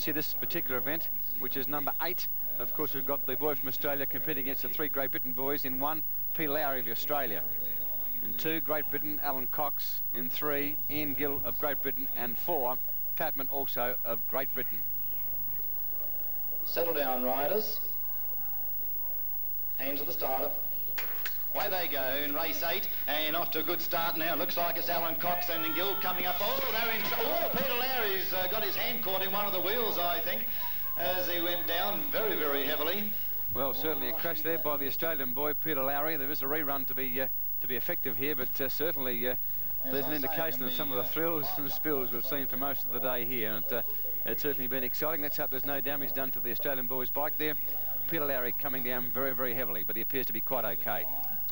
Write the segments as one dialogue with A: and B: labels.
A: See this particular event, which is number 8. Of course, we've got the boy from Australia competing against the 3 Great Britain boys. In 1, Peter Lowry of Australia. In 2, Great Britain, Alan Cox. In 3, Ian Gill of Great Britain. And 4, Patman also of Great Britain.
B: Settle down, riders. Hands of the starter. Away they go in race 8, and off to a good start now. Looks like it's Alan Cox and Gill coming up. Oh, they're in. Oh, Peter Lowry's got his hand caught in one of the wheels, I think, as he went down very, very heavily.
A: Well, certainly a crash there by the Australian boy, Peter Lowry. There is a rerun to be effective here, but certainly there's an indication of some of the thrills and spills we've seen for most of the day here, and it's certainly been exciting. Let's hope there's no damage done to the Australian boy's bike there. Peter Lowry coming down very, very heavily, but he appears to be quite okay.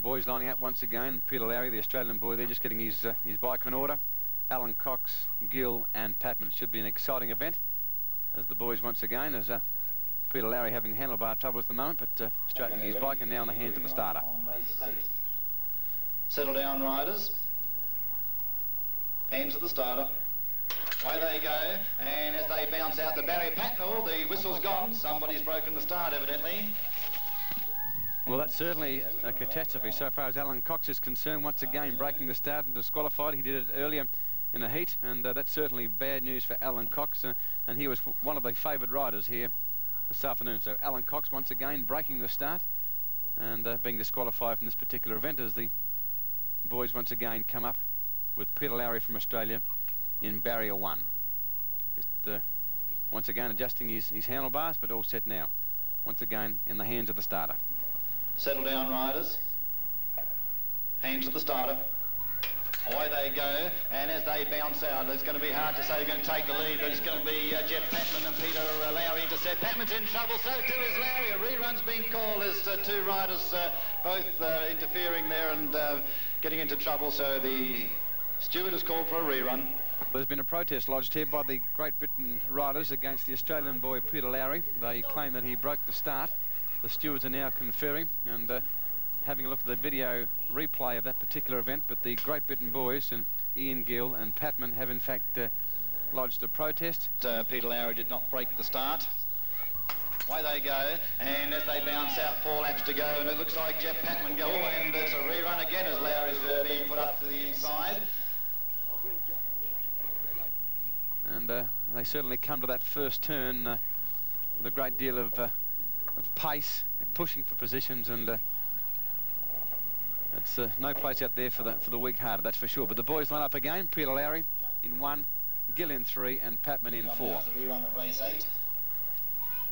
A: Boys lining up once again. Peter Lowry, the Australian boy there, just getting his bike in order. Alan Cox, Gill and Patman. It should be an exciting event as the boys once again, as Peter Lowry having handlebar troubles at the moment, but straightening his bike and now in the hands of the starter.
B: Settle down, riders. Hands of the starter. Away they go, and as they bounce out the barrier, Patman, the whistle's gone. Somebody's broken the start, evidently.
A: Well, that's certainly a catastrophe so far as Alan Cox is concerned. Once again, breaking the start and disqualified. He did it earlier in the heat, and that's certainly bad news for Alan Cox, and he was one of the favoured riders here this afternoon. So Alan Cox once again breaking the start and being disqualified from this particular event as the boys once again come up with Peter Lowry from Australia in barrier 1. Just once again adjusting his handlebars, but all set now. Once again in the hands of the starter.
B: Settle down, riders. Hands of the starter. Away they go, and as they bounce out, it's going to be hard to say who's going to take the lead, but it's going to be Jeff Patman and Peter Lowry intercept. Patman's in trouble, so too is Lowry. A rerun's been called as 2 riders both interfering there and getting into trouble, so the steward has called for a rerun.
A: There's been a protest lodged here by the Great Britain riders against the Australian boy Peter Lowry. They claim that he broke the start. The stewards are now conferring and having a look at the video replay of that particular event, but the Great Britain boys and Ian Gill and Patman have in fact lodged a protest.
B: Peter Lowry did not break the start. Away they go, and as they bounce out, 4 laps to go, and it looks like Jeff Patman go, and it's a rerun again as Lowry's being put up to the inside.
A: And they certainly come to that first turn with a great deal of pace. They're pushing for positions, and it's no place out there for the weak-hearted, that's for sure. But the boys line up again. Peter Lowry in 1, Gill in 3, and Patman in 4.
B: Rerun of race 8.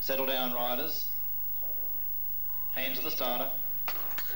B: Settle down, riders. Hands of the starter.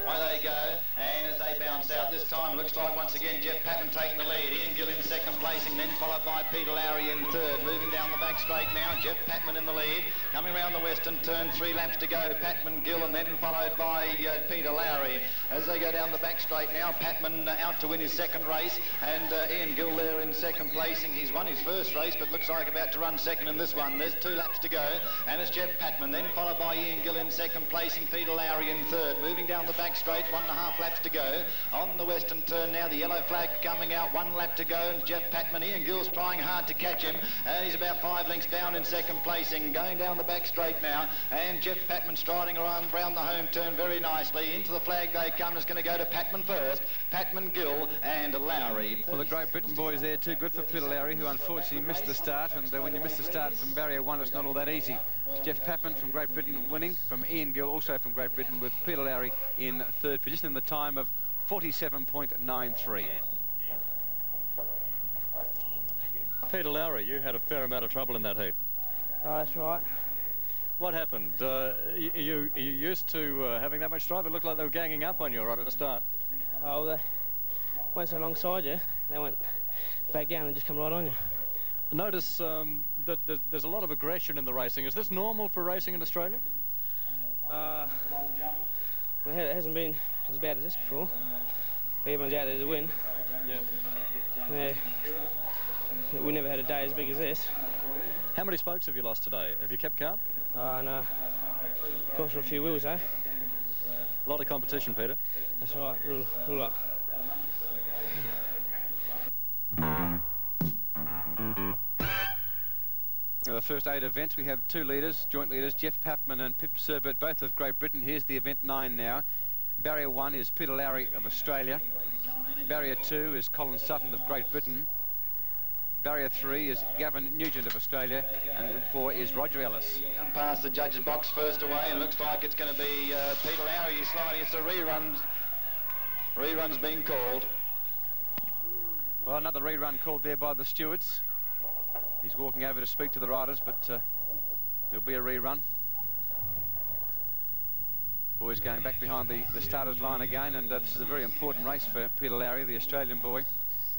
B: Away they go, and as they bounce out this time, looks like once again Jeff Patman taking the lead. Ian Gill in 2nd placing, then followed by Peter Lowry in 3rd. Moving down the back straight now, Jeff Patman in the lead. Coming around the western turn, 3 laps to go. Patman, Gill, and then followed by Peter Lowry. As they go down the back straight now, Patman out to win his 2nd race, and Ian Gill there in 2nd placing. He's won his 1st race, but looks like about to run 2nd in this one. There's 2 laps to go, and it's Jeff Patman, then followed by Ian Gill in 2nd placing, Peter Lowry in 3rd. Moving down the back straight, 1.5 laps to go. On the western turn now, the yellow flag coming out, 1 lap to go, and Jeff Patman, Ian Gill's trying hard to catch him. He's about 5 lengths down in 2nd placing, going down the back straight now, and Jeff Patman striding around the home turn very nicely. Into the flag they come. It's going to go to Patman first. Patman, Gill and Lowry.
A: Well, the Great Britain boys there too good for Peter Lowry, who unfortunately missed the start, and when you miss the start from barrier 1, it's not all that easy. Jeff Patman from Great Britain winning, from Ian Gill also from Great Britain, with Peter Lowry in 3rd position in the time of 47.93.
C: Peter Lowry, you had a fair amount of trouble in that heat.
D: That's right.
C: What happened? You used to having that much drive? It looked like they were ganging up on you right at the start.
D: Oh, they went so alongside you, they went back down and just come right on you.
C: Notice that there's a lot of aggression in the racing. Is this normal for racing in Australia?
D: It hasn't been as bad as this before. Everyone's out there to win. Yeah. We never had a day as big as this.
C: How many spokes have you lost today? Have you kept count?
D: No. Gone for a few wheels, eh?
C: A lot of competition, Peter.
D: That's right, real lot.
A: The first 8 events, we have 2 leaders, joint leaders, Jeff Papman and Pip Serbert, both of Great Britain. Here's the event 9 now. Barrier 1 is Peter Lowry of Australia. Barrier 2 is Colin Sutton of Great Britain. Barrier 3 is Gavin Nugent of Australia, and 4 is Roger Ellis.
B: Come past the judge's box first away, and looks like it's going to be Peter Lowry. He's sliding. It's a rerun. Rerun's being called.
A: Well, another rerun called there by the stewards. He's walking over to speak to the riders, but there'll be a rerun. Boys going back behind the starters line again, and this is a very important race for Peter Lowry, the Australian boy.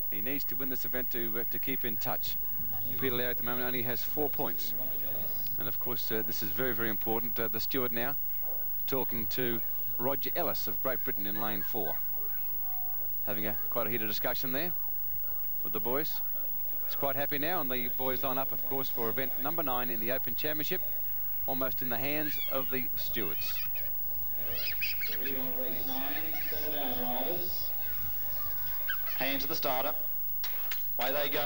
A: He needs to win this event to keep in touch. Peter Lowry at the moment only has 4 points. And of course, this is very, very important. The steward now talking to Roger Ellis of Great Britain in lane 4. Having quite a heated discussion there with the boys. He's quite happy now, and the boys line up, of course, for event number 9 in the Open Championship, almost in the hands of the stewards.
B: Hands to the starter. Away they go,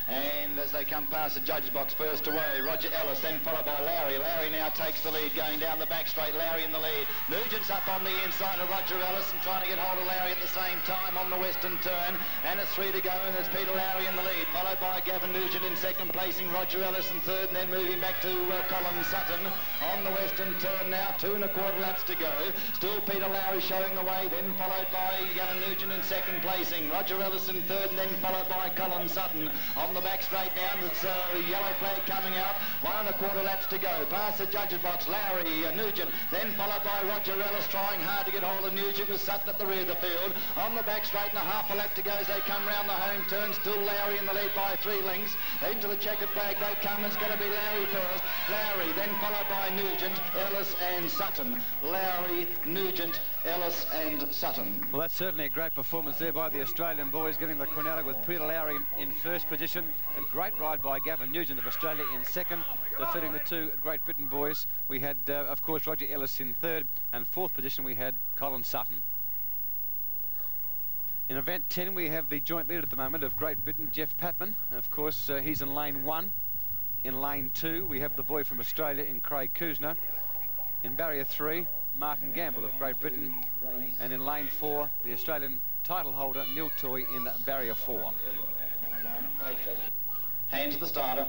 B: and as they come past the judge's box first away, Roger Ellis, then followed by Lowry. Lowry now takes the lead, going down the back straight. Lowry in the lead. Nugent's up on the inside of Roger Ellis and trying to get hold of Lowry at the same time on the western turn. And it's 3 to go, and there's Peter Lowry in the lead, followed by Gavin Nugent in second, placing Roger Ellis in third, and then moving back to Colin Sutton on the western turn now. 2 1/4 laps to go. Still Peter Lowry showing the way, then followed by Gavin Nugent in second, placing Roger Ellis in third, and then followed by Colin Sutton on the back straight now. It's yellow flag coming out. 1 1/4 laps to go. Past the judge's box, Lowry, Nugent, then followed by Roger Ellis, trying hard to get hold of Nugent with Sutton at the rear of the field. On the back straight and a 1/2 lap to go as they come round the home turn. Still Lowry in the lead by 3 lengths. Into the checkered flag they come. It's going to be Lowry first. Lowry, then followed by Nugent, Ellis and Sutton. Lowry, Nugent, Ellis and Sutton.
A: Well, that's certainly a great performance there by the Australian boys, getting the Quinella with Peter Lowry in first position. A great ride by Gavin Nugent of Australia in second, defeating the 2 Great Britain boys. We had, of course, Roger Ellis in third, and fourth position we had Colin Sutton. In event 10, we have the joint leader at the moment of Great Britain, Jeff Papman. Of course, he's in lane 1. In lane 2, we have the boy from Australia in Craig Kuzner. In barrier 3, Martin Gamble of Great Britain. And in lane 4, the Australian title holder, Neil Toy, in barrier 4.
B: Hands to the starter.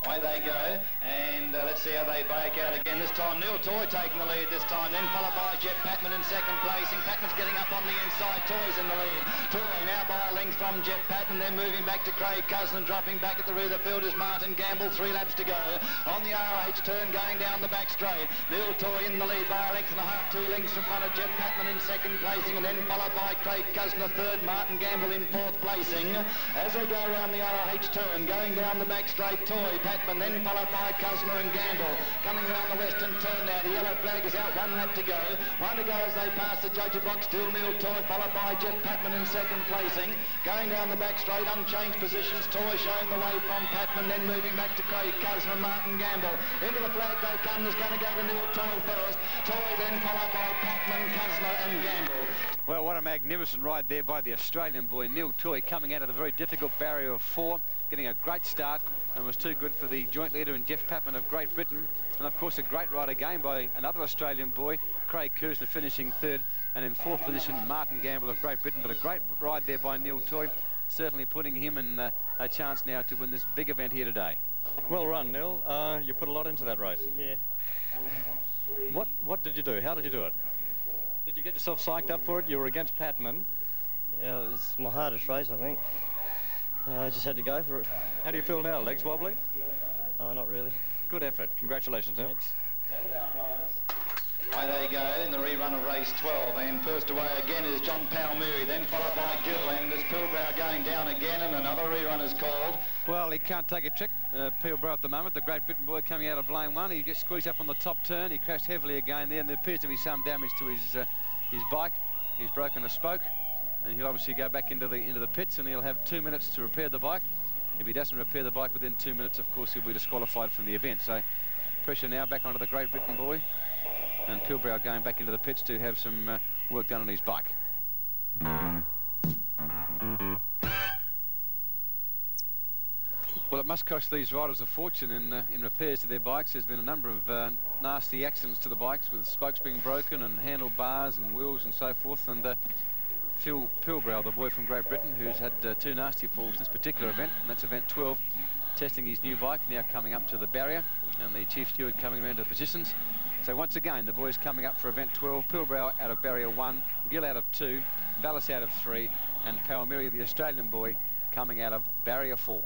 B: Away they go, and let's see how they break out again. This time Neil Toy taking the lead this time, then followed by Jeff Papman in second placing. Patman's getting up on the inside, Toy's in the lead. Toy now by a length from Jeff Papman, then moving back to Craig Cousin, dropping back at the rear of the field is Martin Gamble. 3 laps to go. On the ROH turn, going down the back straight. Neil Toy in the lead by a length and a half, 2 lengths in front of Jeff Papman in second placing, and then followed by Craig Cousin third, Martin Gamble in fourth placing. As they go around the ROH turn, going down the back straight, Toy, Papman, then followed by Cosner and Gamble. Coming around the western turn now, the yellow flag is out, 1 lap to go. 1 to go as they pass the judge's box, still Neil Toy, followed by Jeff Papman in second placing. Going down the back straight, unchanged positions, Toy showing the way from Papman, then moving back to Craig Cosner and Martin Gamble. Into the flag they come, there's going to go to Neil Toy first. Toy then followed by Papman, Cosner and Gamble.
A: Well, what a magnificent ride there by the Australian boy, Neil Toy, coming out of the very difficult barrier of 4, getting a great start, and was too good for the joint leader and Jeff Papman of Great Britain. And of course a great ride again by another Australian boy, Craig Kuzner, finishing third, and in fourth position Martin Gamble of Great Britain. But a great ride there by Neil Toy, certainly putting him in a chance now to win this big event here today.
C: Well run, Neil. You put a lot into that race.
D: Yeah.
C: What did you do? How did you do it? Did you get yourself psyched up for it? You were against Papman.
E: Yeah, it was my hardest race, I think. I just had to go for it.
C: How do you feel now? Legs wobbly?
E: Not really.
C: Good effort. Congratulations, Neil.
E: Thanks.
B: Away they go in the rerun of race 12, and first away again is John Palmieri, then followed by Gill, and there's Pilbrow going down again, and another rerun is called.
A: Well, he can't take a trick, Pilbrow at the moment, the Great Britain boy coming out of lane 1. He gets squeezed up on the top turn. He crashed heavily again there, and there appears to be some damage to his bike. He's broken a spoke, and he'll obviously go back into the pits, and he'll have 2 minutes to repair the bike. If he doesn't repair the bike within 2 minutes, of course, he'll be disqualified from the event. So pressure now back onto the Great Britain boy, and Pilbrow going back into the pits to have some work done on his bike. Well, it must cost these riders a fortune in repairs to their bikes. There's been a number of nasty accidents to the bikes, with spokes being broken and handlebars and wheels and so forth. And Phil Pilbrow, the boy from Great Britain, who's had 2 nasty falls in this particular event, and that's event 12, testing his new bike, now coming up to the barrier, and the chief steward coming around to the positions. So once again, the boys coming up for event 12, Pilbrow out of barrier 1, Gill out of 2, Vallis out of 3, and Palmieri, the Australian boy, coming out of barrier 4.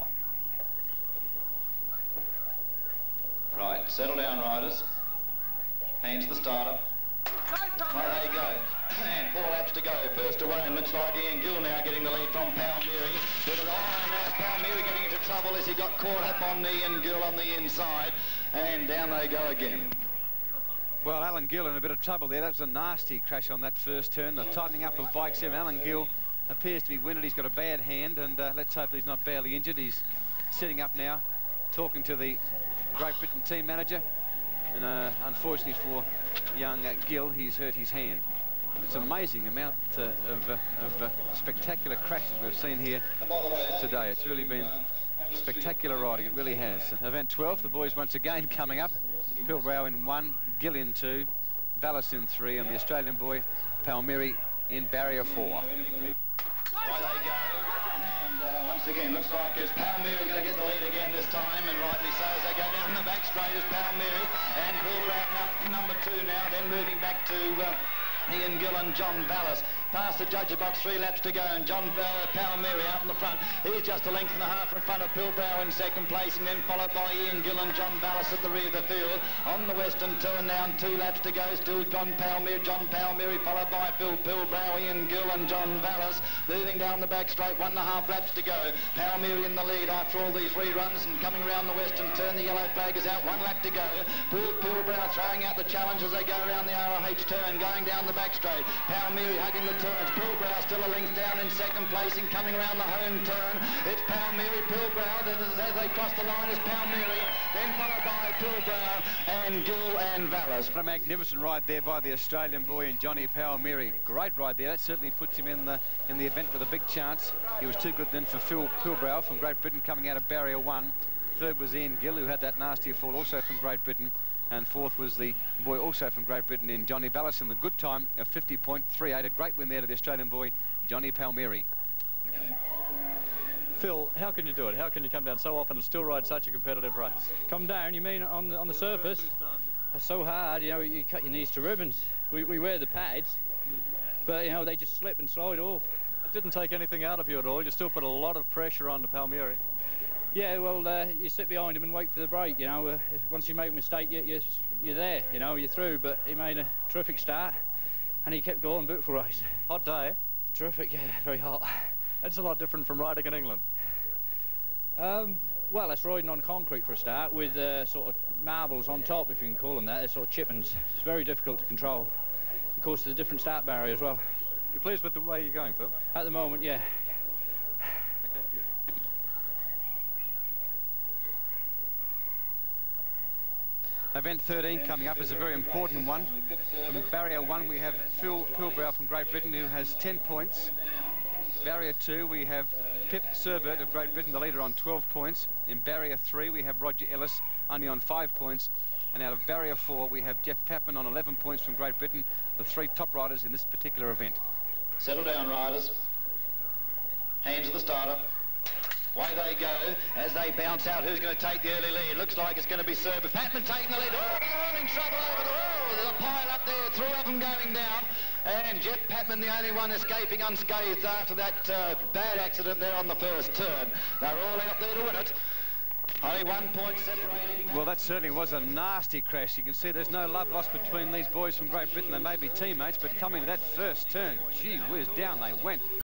B: Right, settle down, riders. Hands the starter. There they go. And 4 laps to go. First away, and looks like Ian Gill now getting the lead from Palmieri. And now Palmieri getting into trouble as he got caught up on Ian Gill on the inside. And down they go again.
A: Well, Alan Gill in a bit of trouble there. That was a nasty crash on that first turn. The tightening up of bike 7. Alan Gill appears to be winded. He's got a bad hand, and let's hope he's not badly injured. He's sitting up now, talking to the Great Britain team manager, and unfortunately for young Gill, he's hurt his hand. It's an amazing amount of spectacular crashes we've seen here today. It's really been spectacular riding, it really has. Event 12, the boys once again coming up. Pilbrow in 1, Gill in 2, Vallis in 3, and the Australian boy Palmieri in barrier 4.
B: Right they go. And once again, looks like it's Palmieri going to get the lead again this time, and rightly so as they go down the back straight is Palmieri, and Pilbrow up number 2 now, then moving back to Ian Gill and John Vallis. Past the judge box, 3 laps to go, and John Palmieri out in the front. He's just a length and a half in front of Pilbrow in second place, and then followed by Ian Gill and John Vallis at the rear of the field. On the western turn now, and 2 laps to go, still John Palmieri followed by Phil Pilbrow, Ian Gill and John Vallis. Moving down the back straight, 1.5 laps to go. Palmieri in the lead after all these reruns, and coming around the western turn, the yellow flag is out, 1 lap to go. Pilbrow throwing out the challenge as they go around the ROH turn, going down the back straight. Palmieri hugging the turns. Pilbrow still a length down in second place, and coming around the home turn, it's Palmieri, Pilbrow. As they cross the line is Palmieri, then followed by Pilbrow and Gill and Vallis.
A: What a magnificent ride there by the Australian boy and Johnny Palmieri. Great ride there. That certainly puts him in the event with a big chance. He was too good then for Phil Pilbrow from Great Britain coming out of barrier 1. Third was Ian Gill, who had that nasty fall, also from Great Britain. And fourth was the boy also from Great Britain in Johnny Vallis in the good time of 50.38. A great win there to the Australian boy, Johnny Palmieri.
C: Phil, how can you do it? How can you come down so often and still ride such a competitive race?
F: Come down, you mean on the surface? That's so hard, you know, you cut your knees to ribbons. We wear the pads, but, you know, they just slip and slide off.
C: It didn't take anything out of you at all. You still put a lot of pressure on to Palmieri.
F: Yeah, well, you sit behind him and wait for the break, you know. Once you make a mistake, you're there, you know, you're through. But he made a terrific start, and he kept going, beautiful race.
C: Hot day, eh?
F: Terrific, yeah, very hot.
C: It's a lot different from riding in England.
F: Well, that's riding on concrete for a start, with sort of marbles on top, if you can call them that. They're sort of chippings. It's very difficult to control. Of course, there's a different start barrier as well.
C: You're pleased with the way you're going, Phil?
F: At the moment, yeah.
A: Event 13 coming up is a very important one. From barrier 1 we have Phil Pilbrow from Great Britain, who has 10 points. Barrier 2 we have Pip Serbert of Great Britain, the leader, on 12 points. In barrier 3 we have Roger Ellis only on 5 points. And out of barrier 4 we have Jeff Papman on 11 points from Great Britain, the 3 top riders in this particular event.
B: Settle down, riders. Hands to the starter. Away they go as they bounce out. Who's going to take the early lead? Looks like it's going to be Serbert. Patman taking the lead. Oh, in trouble over the wall. There's a pile up there. 3 of them going down. And Jeff Patman, the only one escaping unscathed after that bad accident there on the first turn. They're all out there to win it. Only 1 point separating.
A: Well, that certainly was a nasty crash. You can see there's no love lost between these boys from Great Britain. They may be teammates, but coming to that first turn, gee whiz, down they went.